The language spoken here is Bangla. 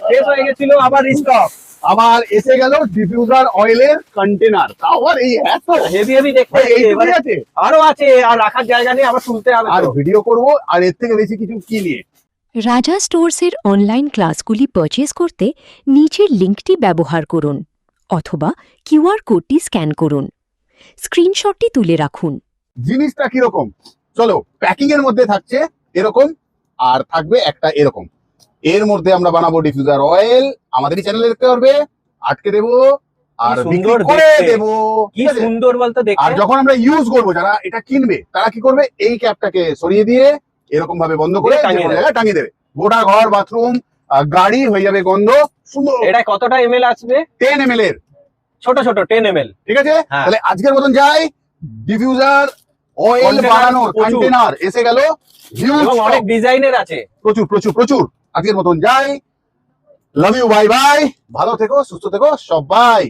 শেষ হয়ে গেছিল, আবার রিস্টক। আবার এসে গেল ডিফিউজার অয়েলের কন্টেনার, তাও আবার এই এত হেভি হেভি দেখতে। এইটুকুই আছে, আরো আছে, আর রাখার জায়গা নেই, আবার তুলতে হবে। আর ভিডিও করব, আর এর থেকে বেশি কিছু কি নিয়ে। রাজা স্টোরসের অনলাইন ক্লাসগুলি পারচেজ করতে নিচের লিঙ্কটি ব্যবহার করুন অথবা কিউআর কোডটি স্ক্যান করুন। স্ক্রিনশটটি তুলে রাখুন। জিনিসটা কিরকম, চলো প্যাকিং এর মধ্যে থাকছে এরকম, আর থাকবে একটা এরকম। এর মধ্যে আমরা বানাবো ডিফিউজার অয়েল, আমাদেরই চ্যানেলে দেখতে পারবে, আটকে দেবো আর সুন্দর বিক্রি করে দেখতে। দেবো। কি সুন্দর বলতো আর দেখতে। যখন আমরা ইউজ করবো, যারা এটা কিনবে তারা কি করবে, এই ক্যাপটাকে সরিয়ে দিয়ে এরকম ভাবে বন্ধ করে দিয়ে টাঙিয়ে যে কোনো দেবে। জায়গায় টাঙিয়ে দেবে। গোটা ঘর, বাথরুম, গাড়ি হয়ে যাবে গন্ধ সুন্দর। এটা কতটা এমএল আসবে? 10 ml এর, ছোট ছোট 10 ml। ঠিক আছে। হ্যাঁ। তাহলে আজকের মতন যাই, ডিফিউজার অয়েল Container বানানোর প্রচুর। কন্টেনার এসে গেল, হিউজ এবং অনেক ডিজাইনের আছে। প্রচুর প্রচুর প্রচুর। আজকের মতন যাই, লাভ ইউ, বাই বাই, ভালো থেকো, সুস্থ থেকো সবাই।